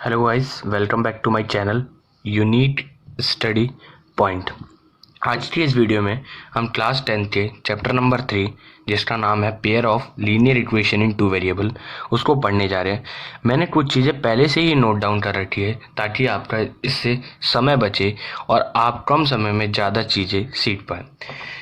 Hello guys, welcome back to my channel unique study point. आज की इस video में हम क्लास 10 के चैप्टर नंबर 3 जिसका नाम है pair of linear equation in two variable उसको पढ़ने जा रहे हैं। मैंने कुछ चीज़ें पहले से ही नोट डाउन कर रखी है ताकि आपका इससे समय बचे और आप कम समय में ज़्यादा चीज़ें सीख पाएँ।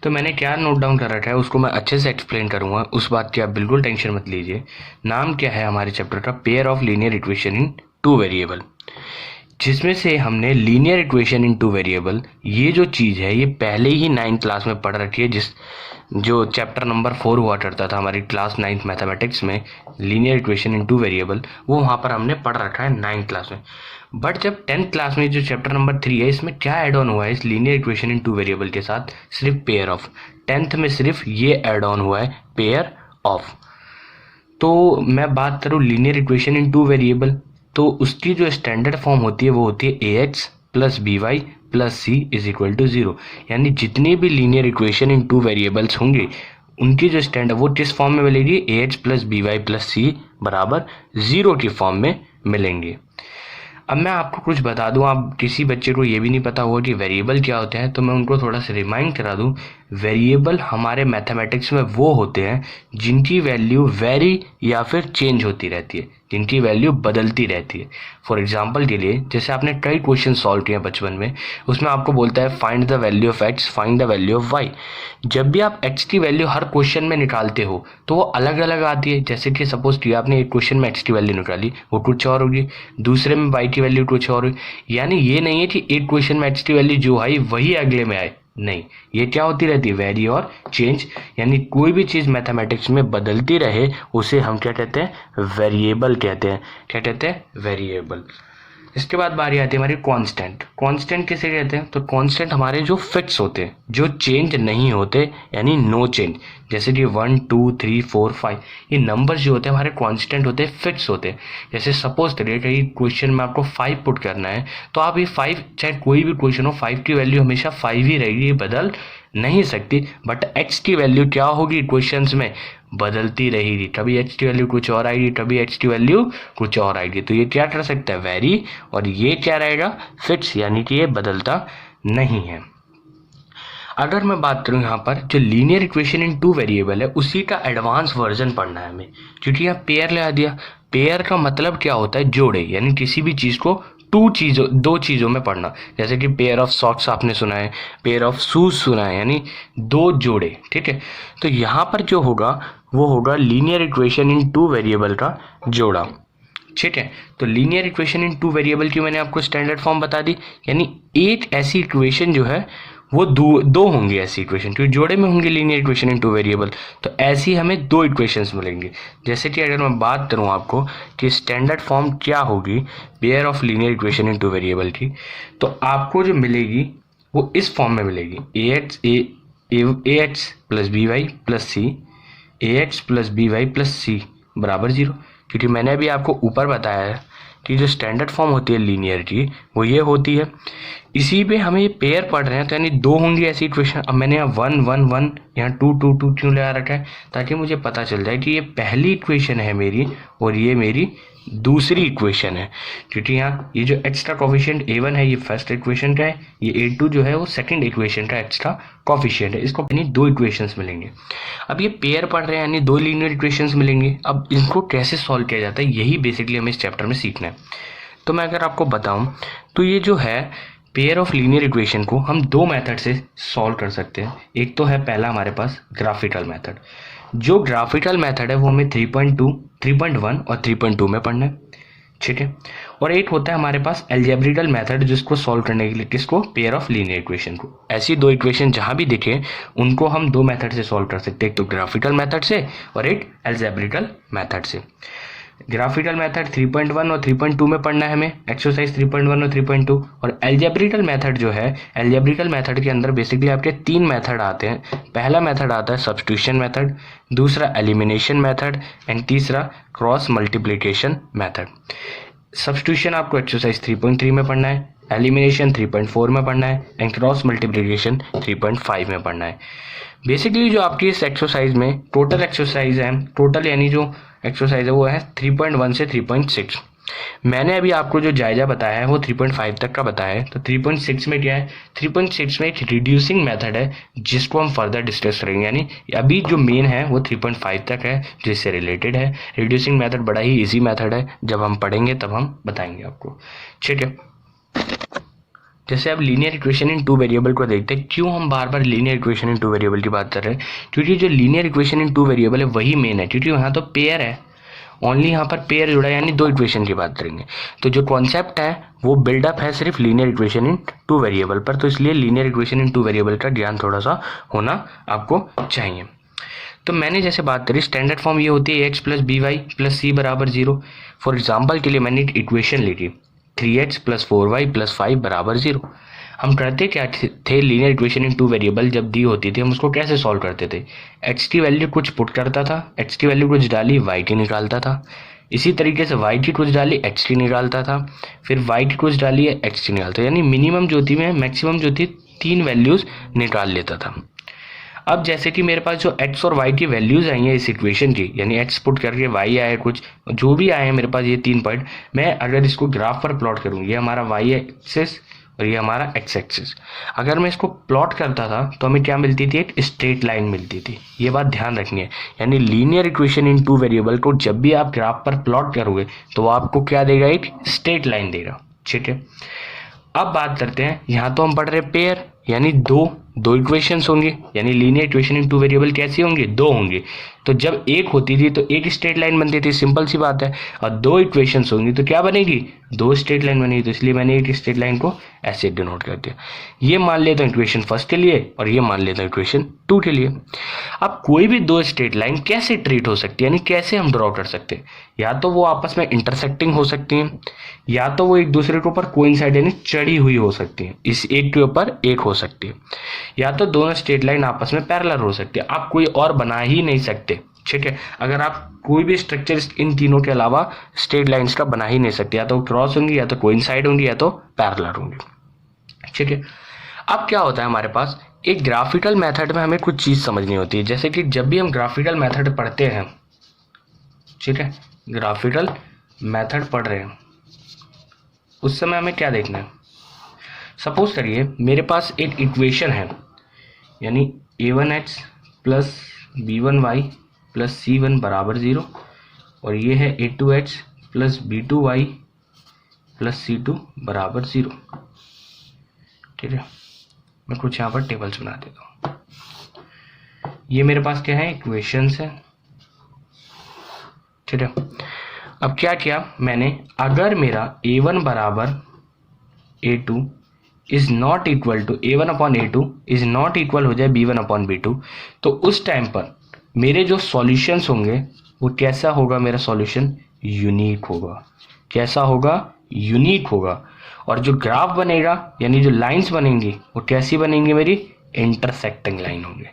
तो मैंने क्या नोट डाउन कर रखा है उसको मैं अच्छे से एक्सप्लेन करूँगा, उस बात की आप बिल्कुल टेंशन मत लीजिए। नाम क्या है हमारे चैप्टर का? Pair of linear equation in two variable, जिसमें से हमने linear equation in two variable ये जो चीज़ है ये पहले ही 9th क्लास में पढ़ रखी है। जो चैप्टर नंबर 4 हुआ करता था हमारी क्लास 9th मैथमेटिक्स में, linear equation in two variable, वो वहाँ पर हमने पढ़ रखा है 9th क्लास में। बट जब 10th क्लास में जो चैप्टर नंबर 3 है इसमें क्या एड ऑन हुआ है इस linear equation in two variable के साथ? सिर्फ पेयर ऑफ। 10th में सिर्फ ये एड ऑन हुआ है, पेयर ऑफ। तो मैं बात करूँ linear equation in two variable, तो उसकी जो स्टैंडर्ड फॉर्म होती है वो होती है A X plus B Y plus C is equal to 0। यानी जितनी भी linear equation in two variables होंगे उनकी जो स्टैंडर्ड वो किस फॉर्म में मिलेगी? A X plus B Y plus C बराबर 0 की फॉर्म में मिलेंगे। अब मैं आपको कुछ बता दूं, आप किसी बच्चे को ये भी नहीं पता होगा कि वेरिएबल क्या होते हैं, तो मैं उनको थोड़ा सा रिमाइंड करा दूं। वेरिएबल हमारे मैथमेटिक्स में वो होते हैं जिनकी वैल्यू वेरी या फिर चेंज होती रहती है, जिनकी वैल्यू बदलती रहती है। फॉर एग्जांपल के लिए जैसे आपने कई क्वेश्चन सॉल्व किए हैं बचपन में, उसमें आपको बोलता है find the value of x, find the value of y. जब भी आप एक्स की वैल्यू हर क्वेश्चन में निकालते हो तो वो अलग अलग आती है। जैसे कि सपोज किया आपने एक क्वेश्चन में एक्स की वैल्यू निकाली, वो कुछ और होगी, दूसरे में वाई की वैल्यू कुछ और होगी। यानी ये नहीं है कि एक क्वेश्चन में एक्स की वैल्यू जो आई वही अगले में आए, नहीं, ये क्या होती रहती है? वेरी और चेंज। यानी कोई भी चीज़ मैथमेटिक्स में बदलती रहे उसे हम क्या कहते हैं? वेरिएबल कहते हैं। क्या कहते हैं? वेरिएबल। इसके बाद बारी आती है हमारी कांस्टेंट। कांस्टेंट किसे कहते हैं? तो कांस्टेंट हमारे जो फिक्स होते हैं, जो चेंज नहीं होते, यानी नो चेंज। जैसे कि 1 2 3 4 5 ये नंबर्स जो होते हैं हमारे कांस्टेंट होते हैं, फिक्स होते हैं। जैसे सपोज करिए कहीं क्वेश्चन में आपको 5 पुट करना है, तो आप ये 5, चाहे कोई भी क्वेश्चन हो, 5 की वैल्यू हमेशा 5 ही रहेगी, ये बदल नहीं सकती। बट एक्स की वैल्यू क्या होगी? क्वेश्चंस में बदलती रहेगी। कभी एक्स की वैल्यू कुछ और आएगी, कभी एक्स की वैल्यू कुछ और आएगी। तो ये क्या कर सकता है? वेरी। और ये क्या रहेगा? फिक्स, यानी कि ये बदलता नहीं है। अगर मैं बात करूं यहाँ पर जो linear equation in two variable है उसी का एडवांस वर्जन पढ़ना है हमें, क्योंकि यहाँ पेयर लगा दिया। पेयर का मतलब क्या होता है? जोड़े, यानी किसी भी चीज़ को दो चीज़ों में पढ़ना। जैसे कि पेयर ऑफ सॉक्स आपने सुना है, पेयर ऑफ शूज सुना है, यानी दो जोड़े। ठीक है, तो यहाँ पर जो होगा वो होगा linear equation in two variable का जोड़ा। ठीक है, तो linear equation in two variable की मैंने आपको स्टैंडर्ड फॉर्म बता दी। यानी एक ऐसी इक्वेशन जो है वो दो होंगी ऐसी इक्वेशन, क्योंकि जोड़े में होंगे linear equation in two variable, तो ऐसी हमें दो इक्वेशंस मिलेंगी। जैसे कि अगर मैं बात करूं आपको कि स्टैंडर्ड फॉर्म क्या होगी pair of linear equation in two variable की, तो आपको जो मिलेगी वो इस फॉर्म में मिलेगी। A X plus B Y plus C, A X plus B Y plus C बराबर 0। क्योंकि मैंने अभी आपको ऊपर बताया है कि जो स्टैंडर्ड फॉर्म होती है लीनियर की वो ये होती है। इसी पे हमें ये पेयर पढ़ रहे हैं तो यानी दो होंगी ऐसी इक्वेशन। अब मैंने यहाँ 1 1 1 यहाँ 2 2 2 क्यों लगा रखा है? ताकि मुझे पता चल जाए कि ये पहली इक्वेशन है मेरी और ये मेरी दूसरी इक्वेशन है। क्योंकि यहाँ ये जो एक्स्ट्रा कोफिशिएंट a1 है ये फर्स्ट इक्वेशन का है, ये a2 जो है वो सेकंड इक्वेशन का एक्स्ट्रा कोफिशिएंट है। इसको यानी दो इक्वेशंस मिलेंगे। अब ये पेयर पढ़ रहे हैं यानी दो लीनियर इक्वेशंस मिलेंगे। अब इनको कैसे सॉल्व किया जाता है यही बेसिकली हमें इस चैप्टर में सीखना है। तो मैं अगर आपको बताऊं तो ये जो है पेयर ऑफ लीनियर इक्वेशन को हम दो मेथड से सॉल्व कर सकते हैं। एक तो है पहला हमारे पास ग्राफिकल मेथड। जो ग्राफिकल मेथड है वो हमें 3.2 3.1 और 3.2 में पढ़ना है। ठीक है, और एक होता है हमारे पास एल्जेब्रिकल मेथड जिसको सॉल्व करने के लिए, किसको? पेयर ऑफ लीनियर इक्वेशन को। ऐसी दो इक्वेशन जहां भी दिखे उनको हम दो मेथड से सॉल्व कर सकते हैं, एक तो ग्राफिकल मेथड से और एक एल्जेब्रिकल मेथड से। ग्राफिकल मेथड 3.1 और 3.2 में पढ़ना है हमें, एक्सरसाइज 3.1 और 3.2। और एल्जेब्रिकल मेथड जो है, एल्जेब्रिकल मेथड के अंदर बेसिकली आपके तीन मेथड आते हैं। पहला मेथड आता है सब्स्टिट्यूशन मेथड, दूसरा एलिमिनेशन मेथड एंड तीसरा क्रॉस मल्टीप्लिकेशन मेथड। सब्स्टिट्यूशन आपको एक्सरसाइज 3.3 में पढ़ना है, एलिमिनेशन 3.4 में पढ़ना है एंड क्रॉस मल्टीप्लिकेशन 3.5 में पढ़ना है। बेसिकली जो आपकी इस एक्सरसाइज में टोटल एक्सरसाइज है, टोटल यानी जो एक्सरसाइज है वो है 3.1 से 3.6। मैंने अभी आपको जो जायजा बताया है वो 3.5 तक का बताया है। तो 3.6 में क्या है, 3.6 में एक रिड्यूसिंग मेथड है जिसको हम फर्दर डिस्कस करेंगे। यानी अभी जो मेन है वो 3.5 तक है जिससे रिलेटेड है। रिड्यूसिंग मेथड बड़ा ही इजी मेथड है, जब हम पढ़ेंगे तब हम बताएंगे आपको, ठीक है। जैसे अब linear equation in two variable को देखते हैं। क्यों हम बार बार linear equation in two variable की बात कर रहे हैं, क्योंकि जो linear equation in two variable है वही मेन है, क्योंकि यहाँ तो पेयर है, ओनली यहाँ पर पेयर जुड़ा है, यानी दो इक्वेशन की बात करेंगे। तो जो कॉन्सेप्ट है वो बिल्डअप है सिर्फ linear equation in two variable पर, तो इसलिए linear equation in two variable का ज्ञान थोड़ा सा होना आपको चाहिए। तो मैंने जैसे बात करी, स्टैंडर्ड फॉर्म ये होती है X plus B Y plus C बराबर 0। फॉर एग्जाम्पल के लिए मैंने एक इक्वेशन ली थी 3x प्लस 4y प्लस 5 बराबर 0। हम करते क्या थे, linear equation in two variable जब दी होती थी हम उसको कैसे सॉल्व करते थे, x की वैल्यू कुछ पुट करता था, x की वैल्यू कुछ डाली y की निकालता था, इसी तरीके से y की कुछ डाली x की निकालता था, फिर y की कुछ डाली है x की निकालता, यानी मिनिमम जो थी मैं मैक्सिमम जो थी 3 वैल्यूज़ निकाल लेता था। अब जैसे कि मेरे पास जो x और y की वैल्यूज़ आई हैं इस इक्वेशन की, यानी x पुट करके y आए, कुछ जो भी आए हैं मेरे पास ये 3 पॉइंट, मैं अगर इसको ग्राफ पर प्लॉट करूँ, ये हमारा y एक्सिस और ये हमारा x एक्सिस, अगर मैं इसको प्लॉट करता था तो हमें क्या मिलती थी, एक स्ट्रेट लाइन मिलती थी। ये बात ध्यान रखनी है, यानी linear equation in two variable को जब भी आप ग्राफ पर प्लॉट करोगे तो आपको क्या देगा, एक स्ट्रेट लाइन देगा, ठीक है। अब बात करते हैं, यहाँ तो हम पढ़ रहे पेयर, यानी दो इक्वेशंस होंगे, यानी linear equation in two variable कैसी होंगी, दो होंगे। तो जब एक होती थी तो एक स्ट्रेट लाइन बनती थी, सिंपल सी बात है, और दो इक्वेशंस होंगी तो क्या बनेगी, दो स्ट्रेट लाइन बनेगी। तो इसलिए मैंने एक स्ट्रेट लाइन को ऐसे डिनोट कर दिया। ये मान लेता हूँ इक्वेशन फर्स्ट के लिए और ये मान लेता हूँ इक्वेशन 2 के लिए। अब कोई भी दो स्ट्रेट लाइन कैसे ट्रीट हो सकती है, यानी कैसे हम ड्रॉ कर सकते हैं, या तो वो आपस में इंटरसेक्टिंग हो सकती हैं, या तो वो एक दूसरे के ऊपर कोइंसाइड यानी चढ़ी हुई हो सकती है, इस एक के ऊपर एक हो सकती है, या तो दोनों स्ट्रेट लाइन आपस में पैरेलल हो सकती है। आप कोई और बना ही नहीं सकते, ठीक है। अगर आप कोई भी स्ट्रक्चर इन तीनों के अलावा स्ट्रेट लाइंस का बना ही नहीं सकते, या तो क्रॉस होंगी, या तो कोइंसाइड होंगी, या तो पैरेलल होंगी, ठीक है। अब क्या होता है, हमारे पास एक ग्राफिकल मेथड में हमें कुछ चीज़ समझनी होती है। जैसे कि जब भी हम ग्राफिकल मेथड पढ़ते हैं, ठीक है, ग्राफिकल मेथड पढ़ रहे हैं उस समय हमें क्या देखना है। सपोज करिए मेरे पास एक इक्वेशन है, यानी a1x plus b1y plus c1 बराबर 0, और ये है a2x plus b2y plus c2 बराबर 0, ठीक है। मैं कुछ यहाँ पर टेबल्स बना देता हूँ। ये मेरे पास क्या है, इक्वेशंस है, ठीक है। अब क्या किया मैंने, अगर मेरा a1 बराबर a2 is not equal to a1 upon a2 is not equal हो जाए b1 अपॉन b2, तो उस टाइम पर मेरे जो सॉल्यूशंस होंगे वो कैसा होगा, मेरा सॉल्यूशन यूनिक होगा। कैसा होगा, यूनिक होगा। और जो ग्राफ बनेगा यानी जो लाइंस बनेंगी वो कैसी बनेंगी, मेरी इंटरसेक्टिंग लाइन होंगे।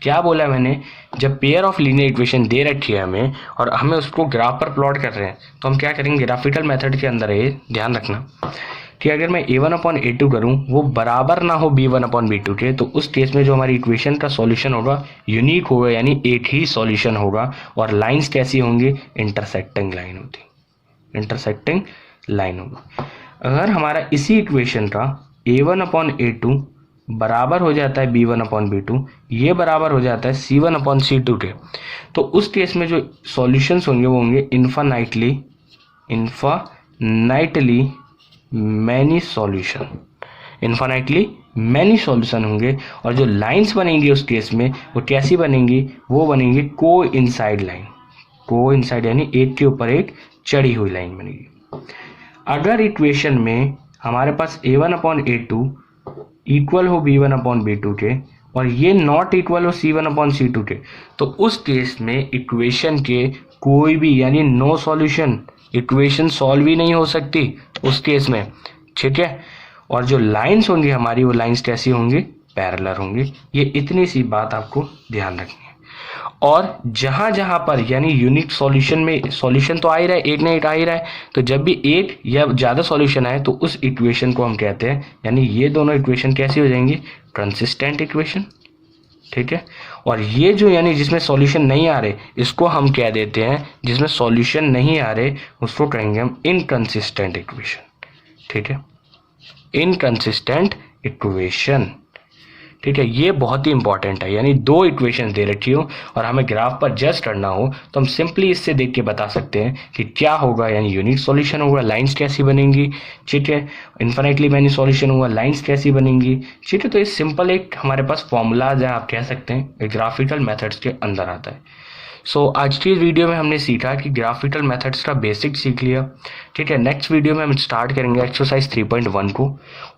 क्या बोला मैंने, जब पेयर ऑफ लीनियर इक्वेशन दे रखी है हमें और हमें उसको ग्राफ पर प्लॉट कर रहे हैं तो हम क्या करेंगे, ग्राफिकल मेथड के अंदर है, ध्यान रखना कि अगर मैं a1 अपॉन a2 करूँ वो बराबर ना हो b1 अपॉन b2 के, तो उस केस में जो हमारी इक्वेशन का सॉल्यूशन होगा यूनिक होगा, यानी एक ही सॉल्यूशन होगा। और लाइंस कैसी होंगी, इंटरसेक्टिंग लाइन होती, इंटरसेक्टिंग लाइन होगा। अगर हमारा इसी इक्वेशन का a1 अपॉन a2 बराबर हो जाता है b1 अपॉन b2, ये बराबर हो जाता है c1 अपॉन c2 के, तो उस केस में जो सॉल्यूशंस होंगे वो होंगे infinitely many solution, infinitely many solution होंगे। और जो लाइंस बनेंगी उस केस में वो कैसी बनेंगी, वो बनेंगी कोइंसाइड लाइन, कोइंसाइड यानी एक के ऊपर एक चढ़ी हुई लाइन बनेगी। अगर इक्वेशन में हमारे पास a1 अपॉन a2 इक्वल हो b1 अपॉन b2 के और ये नॉट इक्वल हो c1 अपॉन c2 के, तो उस केस में इक्वेशन के कोई भी यानी नो सॉल्यूशन, इक्वेशन सॉल्व ही नहीं हो सकती उस केस में, ठीक है। और जो लाइंस होंगी हमारी वो लाइंस कैसी होंगी, पैरेलल होंगी। ये इतनी सी बात आपको ध्यान रखनी है। और जहां जहां पर यानी यूनिक सॉल्यूशन में सॉल्यूशन तो आ ही रहा है, एक ना एक आ ही रहा है, तो जब भी एक या ज़्यादा सॉल्यूशन आए तो उस इक्वेशन को हम कहते हैं, यानी ये दोनों इक्वेशन कैसी हो जाएंगी, कंसिस्टेंट इक्वेशन, ठीक है। और ये जो यानी जिसमें सॉल्यूशन नहीं आ रहे, इसको हम क्या देते हैं, जिसमें सॉल्यूशन नहीं आ रहे उसको कहेंगे हम इनकंसिस्टेंट इक्वेशन। ठीक है, इनकंसिस्टेंट इक्वेशन। ठीक है, ये बहुत ही इंपॉर्टेंट है। यानी दो इक्वेशन दे रखी हो और हमें ग्राफ पर जज करना हो तो हम सिंपली इससे देख के बता सकते हैं कि क्या होगा। यानी यूनिक सॉल्यूशन होगा, लाइंस कैसी बनेंगी। ठीक है, इन्फिनिटली मैनी सॉल्यूशन होगा, लाइंस कैसी बनेंगी। ठीक है, तो ये सिंपल एक हमारे पास फॉर्मूलाज है, आप कह सकते हैं ग्राफिकल मेथड्स के अंदर आता है। सो आज की वीडियो में हमने सीखा कि ग्राफिकल मेथड्स का बेसिक सीख लिया। ठीक है, नेक्स्ट वीडियो में हम स्टार्ट करेंगे एक्सरसाइज 3.1 को।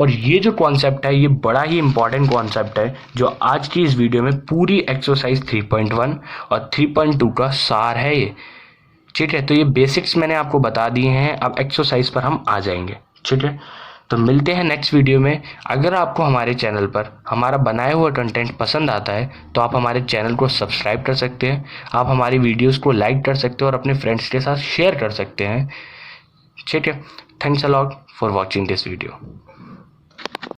और ये जो कॉन्सेप्ट है ये बड़ा ही इंपॉर्टेंट कॉन्सेप्ट है जो आज की इस वीडियो में पूरी एक्सरसाइज 3.1 और 3.2 का सार है ये। ठीक है, तो ये बेसिक्स मैंने आपको बता दिए हैं, अब एक्सरसाइज पर हम आ जाएंगे। ठीक है, तो मिलते हैं नेक्स्ट वीडियो में। अगर आपको हमारे चैनल पर हमारा बनाया हुआ कंटेंट पसंद आता है तो आप हमारे चैनल को सब्सक्राइब कर सकते हैं, आप हमारी वीडियोस को लाइक कर सकते हो और अपने फ्रेंड्स के साथ शेयर कर सकते हैं। ठीक है, thanks a lot for watching this video.